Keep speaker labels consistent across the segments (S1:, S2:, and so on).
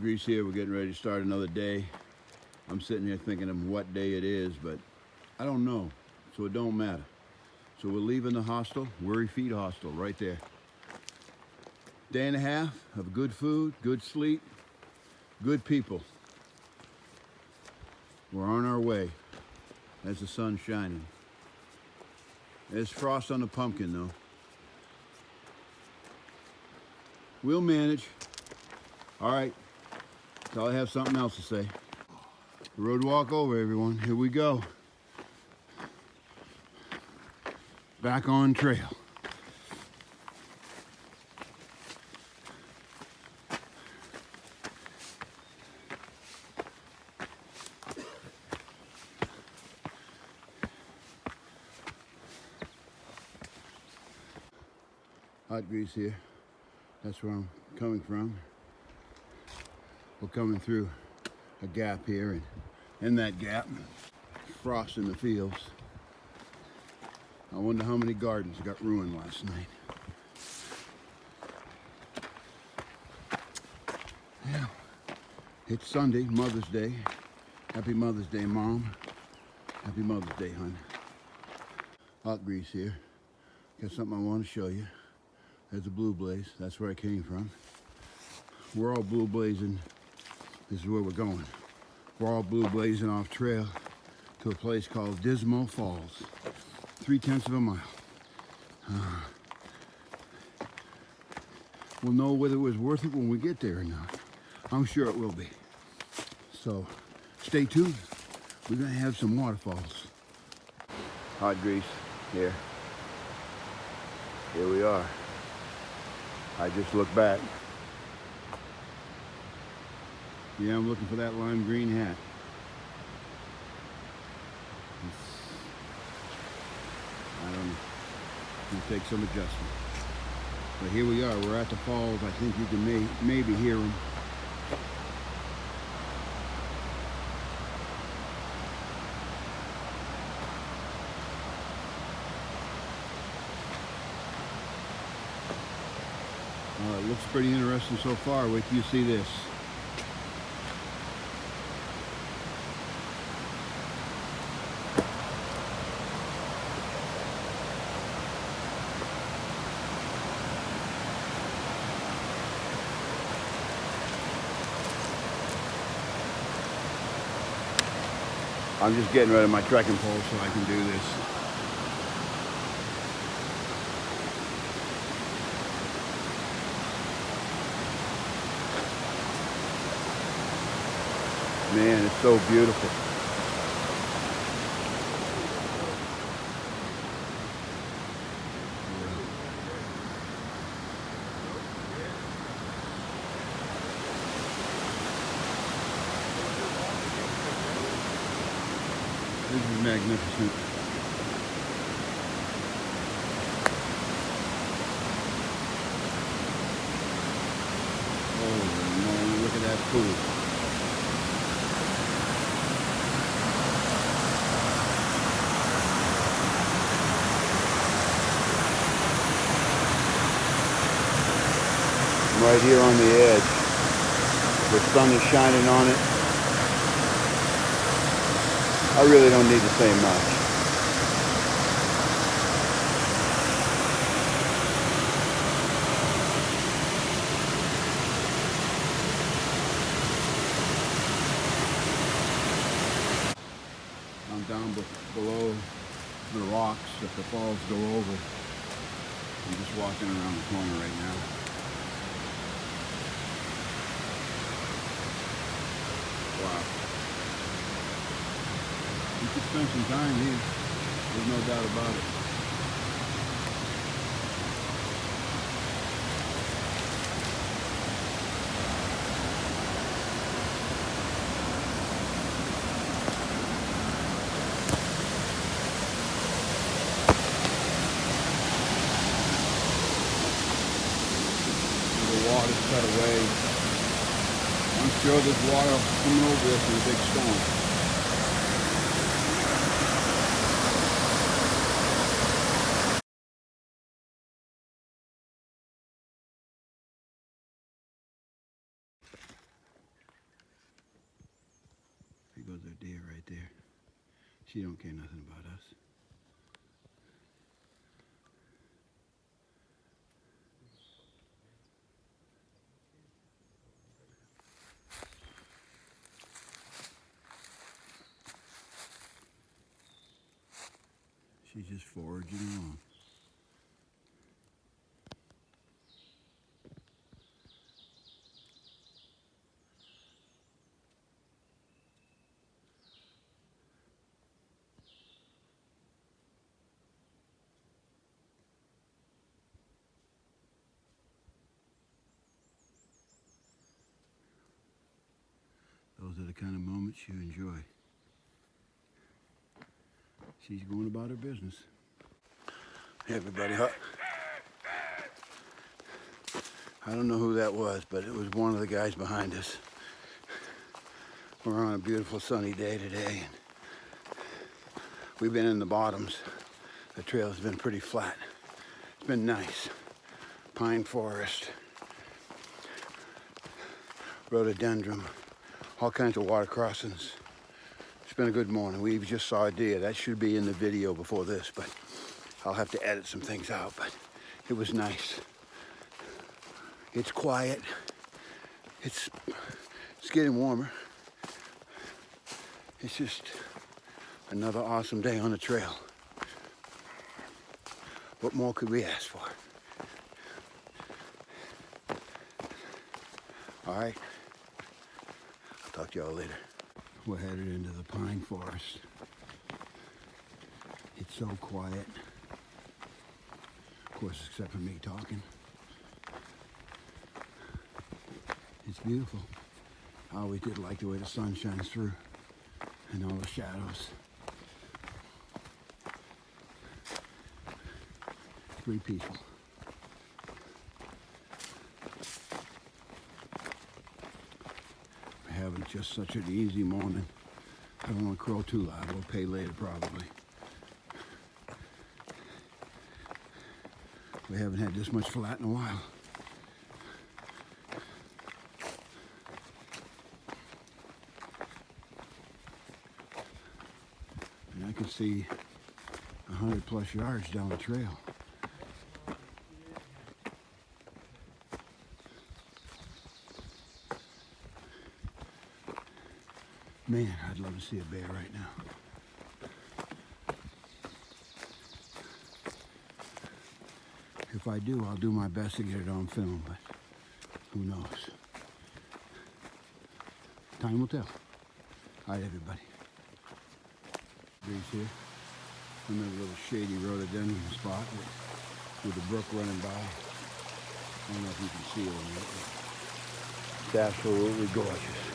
S1: Grease here. We're getting ready to start another day. I'm sitting here thinking of what day it is, but I don't know, so it don't matter. So we're leaving the hostel, Worry Feet Hostel, right there. Day and a half of good food, good sleep, good people. We're on our way as the sun's shining. There's frost on the pumpkin though. We'll manage. All right, so I have something else to say. The road walk over, everyone. Here we go. Back on trail. Hot Grease here. That's where I'm coming from. We're coming through a gap here, and in that gap, frost in the fields. I wonder how many gardens got ruined last night. Yeah, it's Sunday, Mother's Day. Happy Mother's Day, Mom. Happy Mother's Day, hon. Hot Grease here. Got something I want to show you. There's a blue blaze. That's where I came from. We're all blue blazing. This is where we're going. We're all blue blazing off trail to a place called Dismal Falls. 3/10 of a mile. We'll know whether it was worth it when we get there or not. I'm sure it will be. So stay tuned. We're gonna have some waterfalls. Hot Grease here. Here we are. I just looked back. Yeah, I'm looking for that lime green hat. I don't know. It'll take some adjustment. But here we are. We're at the falls. I think you can maybe hear them. It looks pretty interesting so far. Wait till you see this. I'm just getting rid of my trekking pole so I can do this. Man, it's so beautiful. This is magnificent. Oh no, look at that pool. Right here on the edge. The sun is shining on it. I really don't need to say much. I'm down below the rocks that the falls go over. I'm just walking around the corner right now. Wow. You could spend some time here. There's no doubt about it. The water's cut away. I'm sure there's water coming over this in a big storm. She don't care nothing about us. She's just foraging along. Those are the kind of moments you enjoy. She's going about her business. Hey everybody, I don't know who that was, but it was one of the guys behind us. We're on a beautiful sunny day today. We've been in the bottoms. The trail has been pretty flat. It's been nice. Pine forest, rhododendron, all kinds of water crossings. It's been a good morning. We just saw a deer. That should be in the video before this, but I'll have to edit some things out. But it was nice. It's quiet. It's getting warmer. It's just another awesome day on the trail. What more could we ask for? All right. I'll talk to y'all later. We're headed into the pine forest. It's so quiet. Of course, except for me talking. It's beautiful. I always did like the way the sun shines through and all the shadows. 3 people. We're having just such an easy morning. I don't want to crow too loud. We'll pay later probably. We haven't had this much flat in a while. And I can see 100+ yards down the trail. Man, I'd love to see a bear right now. If I do, I'll do my best to get it on film, but who knows? Time will tell. All right, everybody. Breeze here. I'm in a little shady rhododendron spot with a brook running by. I don't know if you can see it or not, but it's absolutely gorgeous.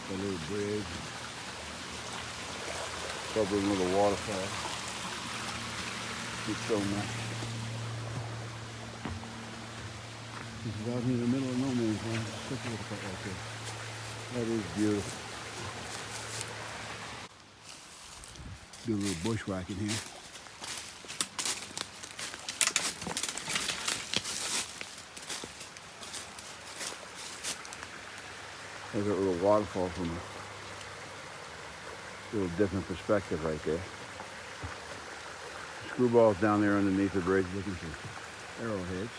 S1: A little bridge, covering with a waterfall. It's so nice. This is out in the middle of no man's land. Just take a look at that right there. That is beautiful. Do a little bushwhacking here. There's a little waterfall from a little different perspective right there. Screwballs down there underneath the bridge looking for arrowheads.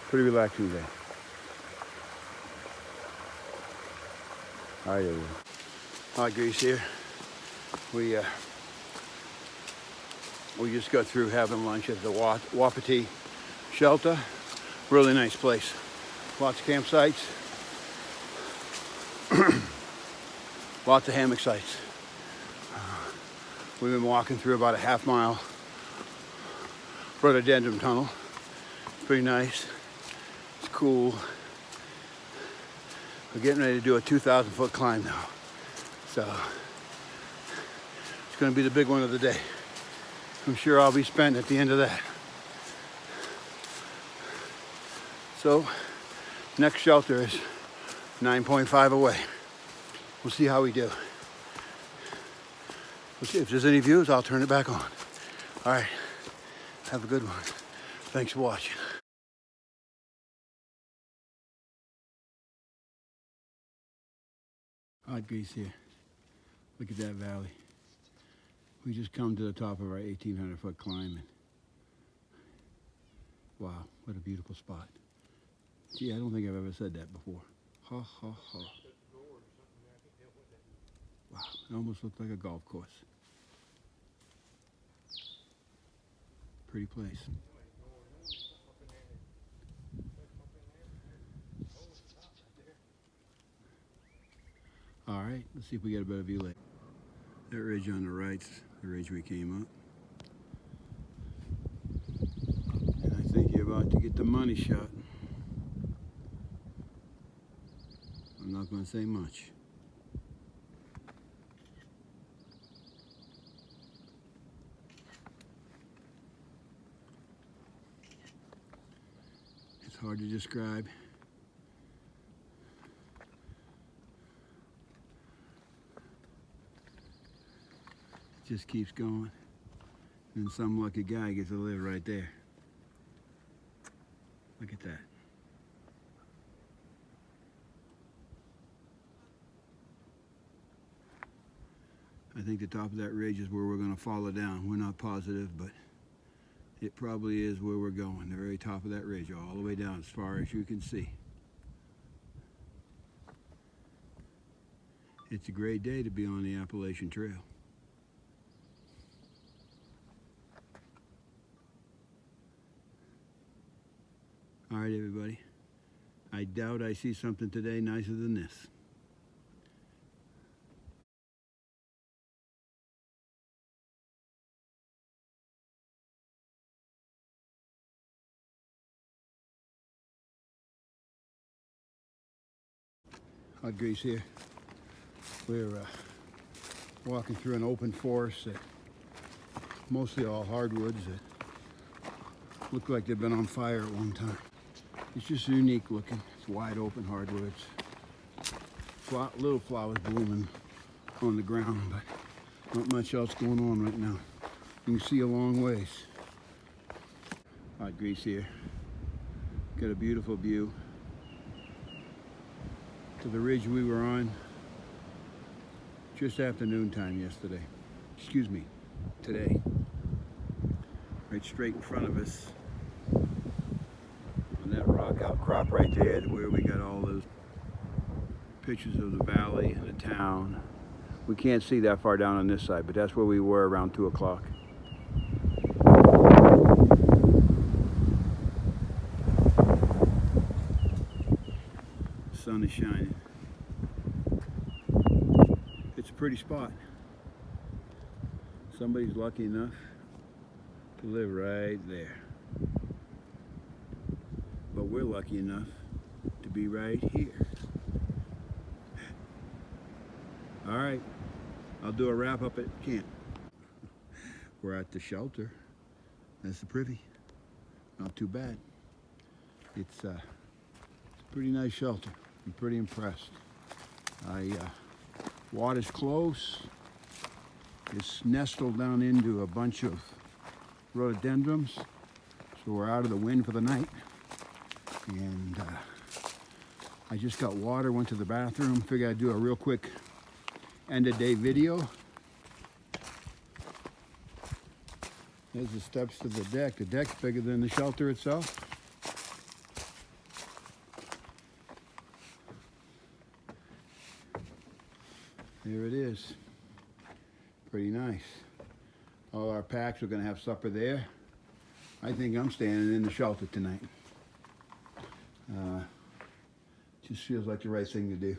S1: Pretty relaxing day. All right, everyone. Hi, Grease here. We just got through having lunch at the Wapiti shelter. Really nice place. Lots of campsites. Lots of hammock sites. We've been walking through about a half-mile rhododendron tunnel. Pretty nice. It's cool. We're getting ready to do a 2,000-foot climb now. So it's going to be the big one of the day. I'm sure I'll be spent at the end of that. So, next shelter is 9.5 away. We'll see how we do. We'll see if there's any views, I'll turn it back on. All right, have a good one. Thanks for watching. Hot grease here. Look at that valley. We just come to the top of our 1,800 foot climb. And wow, what a beautiful spot. Gee, I don't think I've ever said that before. Ha ha ha. Wow, it almost looked like a golf course. Pretty place. All right, let's see if we get a better view later. That ridge on the right's the ridge we came up. And I think you're about to get the money shot. I'm not going to say much. It's hard to describe. It just keeps going. And some lucky guy gets to live right there. Look at that. I think the top of that ridge is where we're going to follow down. We're not positive, but it probably is where we're going. The very top of that ridge, all the way down as far as you can see. It's a great day to be on the Appalachian Trail. All right, everybody. I doubt I see something today nicer than this. Hot grease here. We're walking through an open forest that mostly all hardwoods that look like they've been on fire at one time. It's just unique looking. It's wide open hardwoods. Little flowers blooming on the ground, but not much else going on right now. You can see a long ways. Hot grease here. Got a beautiful view to the ridge we were on just after noontime yesterday. Excuse me, today. Right straight in front of us on that rock outcrop right there, where we got all those pictures of the valley and the town. We can't see that far down on this side, but that's where we were around 2 o'clock. The sun is shining. It's a pretty spot. Somebody's lucky enough to live right there. But we're lucky enough to be right here. All right, I'll do a wrap up at camp. We're at the shelter. That's the privy. Not too bad. It's a pretty nice shelter. I'm pretty impressed. Water's close. It's nestled down into a bunch of rhododendrons, so we're out of the wind for the night. And I just got water, went to the bathroom, figured I'd do a real quick end of day video. There's the steps to the deck. The deck's bigger than the shelter itself. There it is. Pretty nice. All our packs, we're gonna have supper there. I think I'm standing in the shelter tonight. Just feels like the right thing to do.